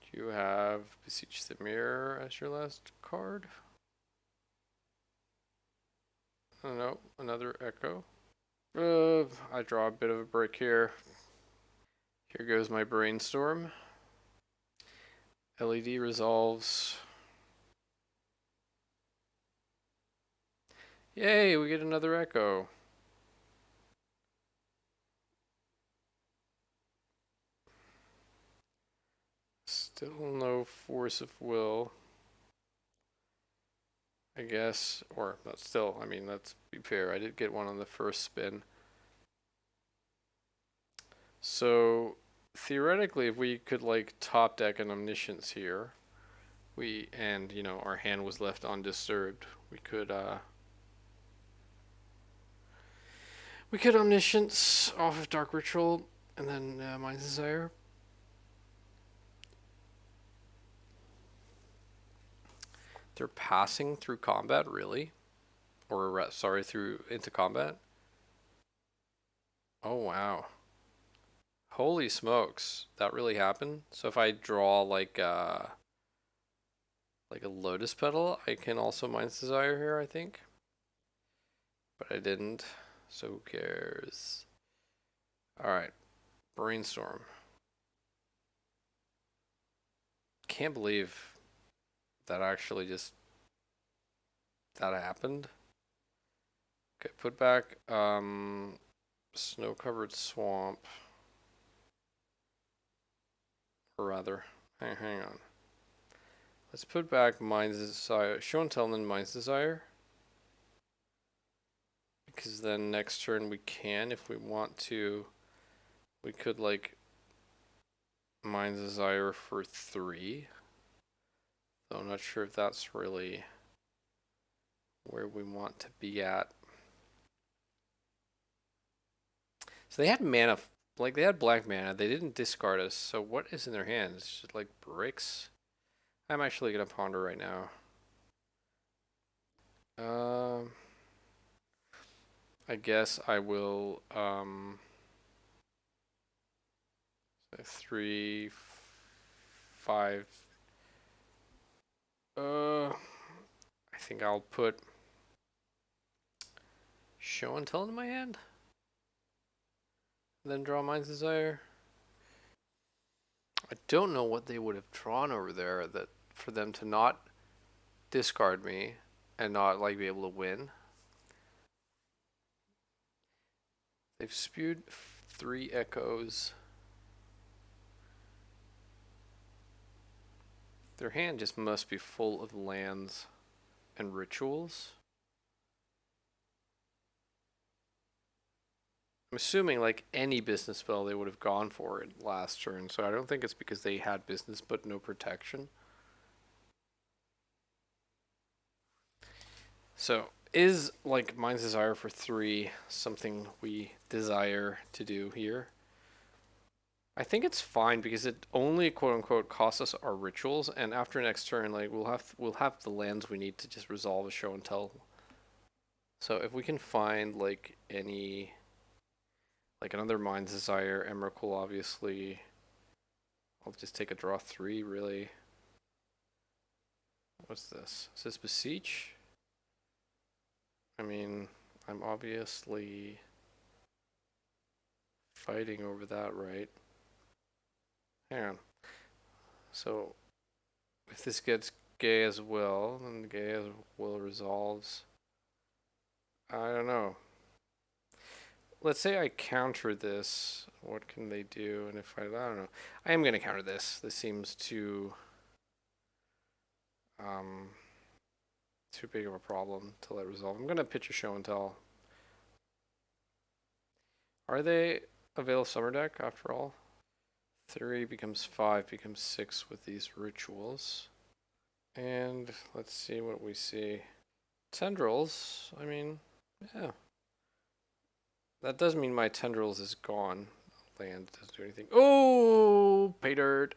Do you have Beseech the Mirror as your last card? Oh no, another Echo. I draw a bit of a brick here. Here goes my Brainstorm. LED resolves. Yay, we get another Echo. Still no Force of Will. I guess, or but still, I mean, let's be fair. I did get one on the first spin. So theoretically, if we could like top deck an Omniscience here, and our hand was left undisturbed, we could Omniscience off of Dark Ritual and then Mind's Desire. They're passing through combat, really? Or sorry, through into combat? Oh wow. Holy smokes. That really happened? So if I draw like a Lotus Petal, I can also Mind's Desire here, I think. But I didn't. So who cares? Alright. Brainstorm. Can't believe that actually just that happened. Okay, put back Snow-Covered Swamp. Or rather, hang on. Let's put back Mind's Desire. Show and tell, and then Mind's Desire. Because then next turn we can, if we want to, we could like Mind's Desire for 3. Though I'm not sure if that's really where we want to be at. So they had mana, like they had black mana. They didn't discard us. So what is in their hands? Just like bricks. I'm actually gonna ponder right now. I guess I will 3, 5. I think I'll put Show and Tell in my hand. Then draw Mind's Desire. I don't know what they would have drawn over there that for them to not discard me and not like be able to win. They've spewed 3 echoes. Their hand just must be full of lands and rituals. I'm assuming like any business spell they would have gone for it last turn, so I don't think it's because they had business but no protection. So is like Mind's Desire for 3 something we desire to do here? I think it's fine because it only quote unquote costs us our rituals, and after next turn, like we'll have the lands we need to just resolve a show and tell. So if we can find like any like another Mind's Desire, Emrakul obviously. I'll just take a draw 3, really. What's this? Is this Beseech? I mean, I'm obviously fighting over that, right? Hang on. So, if this gets Gay as well, then Gay as well resolves. I don't know. Let's say I counter this. What can they do? And if I don't know. I am going to counter this. This seems too big of a problem to let resolve. I'm going to pitch a show and tell. Are they a Veil of Summer deck after all? 3 becomes 5, becomes 6 with these rituals. And let's see what we see. Tendrils, I mean, yeah. That does mean my Tendrils is gone. Land doesn't do anything. Oh, pay dirt.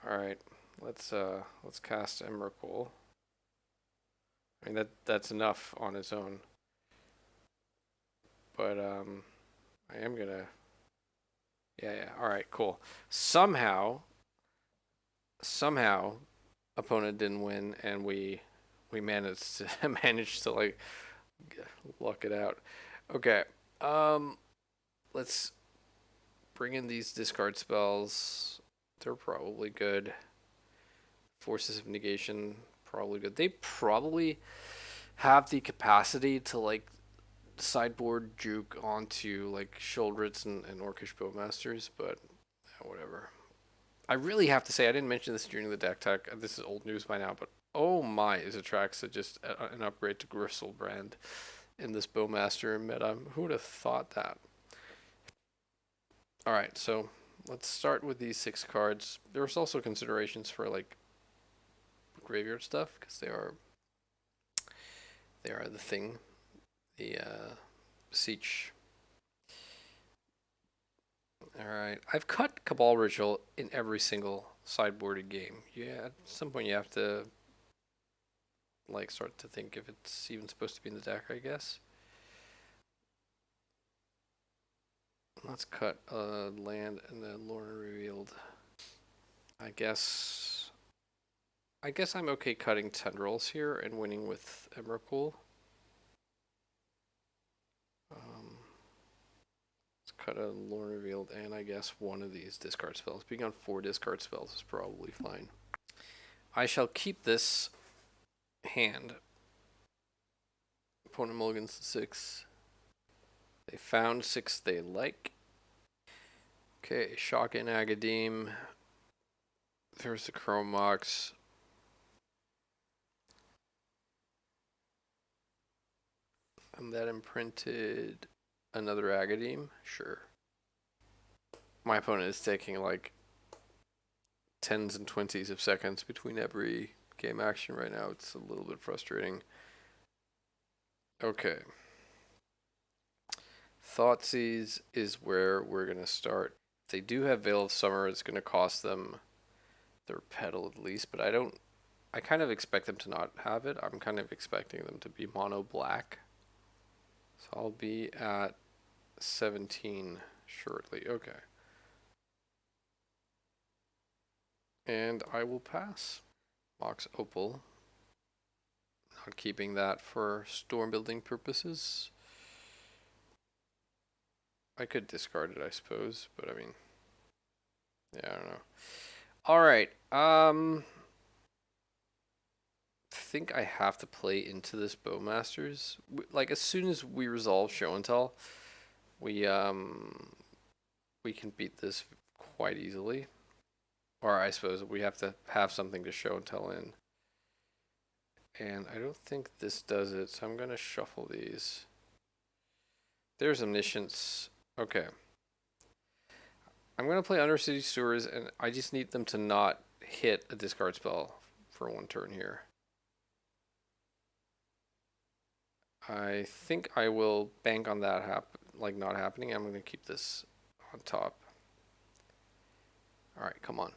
Alright, let's cast Emrakul. I mean that's enough on its own. But I am gonna yeah. Alright, cool. Somehow opponent didn't win and we managed to like luck it out. Okay. Let's bring in these discard spells. They're probably good. Forces of Negation, probably good. They probably have the capacity to like sideboard juke onto like Sholdrits and Orcish Bowmasters, but whatever. I really have to say, I didn't mention this during the deck tech. This is old news by now, but Oh my, is Atraxa just an upgrade to Griselbrand in this Bowmaster meta? Who would have thought that? Alright, so let's start with these 6 cards. There's also considerations for like graveyard stuff, because they are the thing. The Siege. Alright, I've cut Cabal Ritual in every single sideboarded game. Yeah, at some point you have to like start to think if it's even supposed to be in the deck, I guess. Let's cut land and then Lorna Revealed. I guess I'm okay cutting Tendrils here and winning with Emrakul. Let's cut a Lorna Revealed and I guess one of these discard spells. Being on 4 discard spells is probably fine. I shall keep this hand. Opponent mulligans 6. They found 6 they like. Okay, Shock and Agadim. There's the Chrome Mox. And that imprinted another Agadim? Sure. My opponent is taking like 10s and 20s of seconds between every game action right now. It's a little bit frustrating. Okay. Thoughtseize is where we're going to start. If they do have Veil of Summer, it's going to cost them their Petal at least, but I kind of expect them to not have it. I'm kind of expecting them to be mono black. So I'll be at 17 shortly. Okay. And I will pass. Mox Opal. Not keeping that for storm building purposes. I could discard it, I suppose, but I mean, yeah, I don't know. All right. Think I have to play into this Bowmasters. Like as soon as we resolve Show and Tell, we can beat this quite easily. Or I suppose we have to have something to Show and Tell in. And I don't think this does it, so I'm gonna shuffle these. There's Omniscience. Okay. I'm gonna play Undercity Sewers, and I just need them to not hit a discard spell for 1 turn here. I think I will bank on that not happening. I'm gonna keep this on top. All right, come on.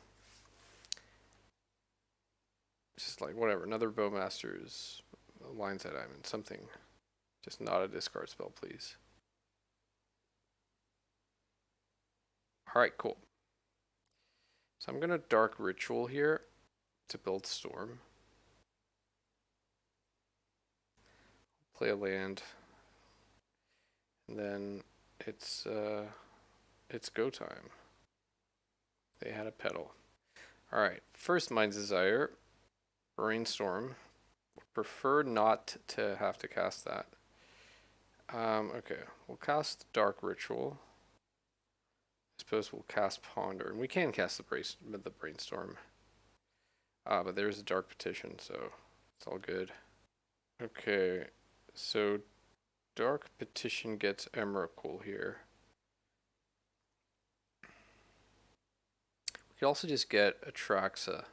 Just like whatever, another Bowmasters, Lion's Head Diamond, something. Just not a discard spell, please. All right, cool. So I'm gonna Dark Ritual here to build Storm. Play a land, and then it's go time. They had a Petal. All right, first Mind's Desire, Brainstorm. Prefer not to have to cast that. Okay, we'll cast Dark Ritual. I suppose we'll cast Ponder, and we can cast the Brainstorm. But there's a Dark Petition, so it's all good. Okay, so Dark Petition gets Emrakul here. We could also just get Atraxa.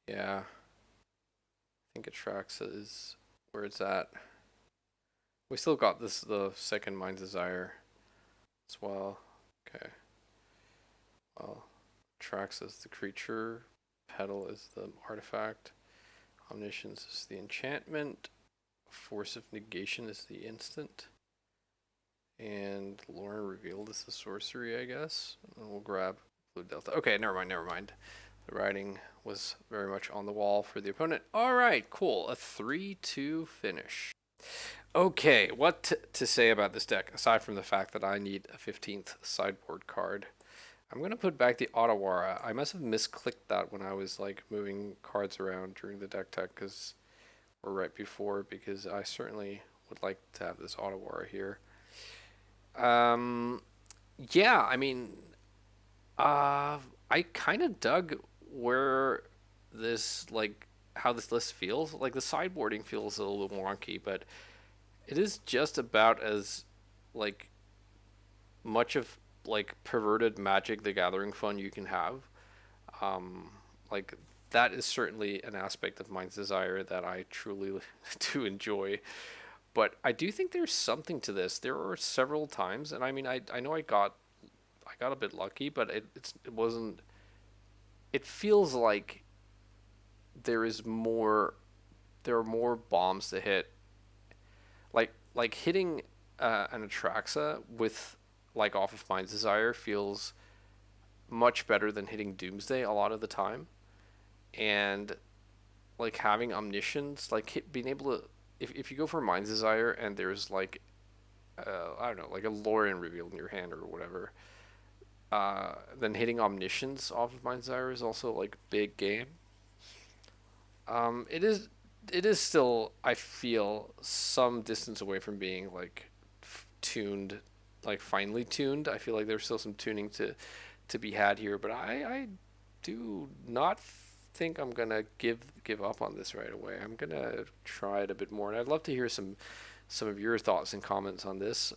Yeah. I think Atraxa is where it's at. We still got the second Mind's Desire as well. Okay. Well, Atraxa is the creature. Petal is the artifact. Omniscience is the enchantment. Force of Negation is the instant. And Lorna Revealed is the sorcery, I guess. And we'll grab Blue Delta. Okay, never mind. The writing was very much on the wall for the opponent. All right, cool. A 3-2 finish. Okay, what to say about this deck, aside from the fact that I need a 15th sideboard card. I'm going to put back the Otawara. I must have misclicked that when I was like moving cards around during the deck tech, or right before, because I certainly would like to have this Otawara here. Yeah, I mean, I kind of dug where this like how this list feels. Like the sideboarding feels a little bit wonky, but it is just about as like much of like perverted Magic the Gathering fun you can have. Um, like that is certainly an aspect of Mind's Desire that I truly do enjoy. But I do think there's something to this. There are several times, and I mean, I know I got a bit lucky, but it wasn't. It feels like there is more. There are more bombs to hit. Like hitting an Atraxa with like off of Mind's Desire feels much better than hitting Doomsday a lot of the time, and like having Omniscience, like being able to, if you go for Mind's Desire and there's like I don't know, like a Lorien reveal in your hand or whatever, then hitting Omniscience off of Mind's Desire is also like big game. It is still, I feel, some distance away from being like tuned, like finely tuned. I feel like there's still some tuning to be had here, but I do not think I'm gonna give up on this right away. I'm gonna try it a bit more, and I'd love to hear some of your thoughts and comments on this.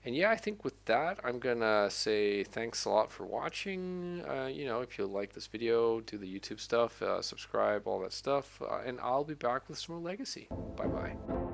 And yeah, I think with that, I'm gonna say thanks a lot for watching. If you like this video, do the YouTube stuff, subscribe, all that stuff, and I'll be back with some more Legacy. Bye bye.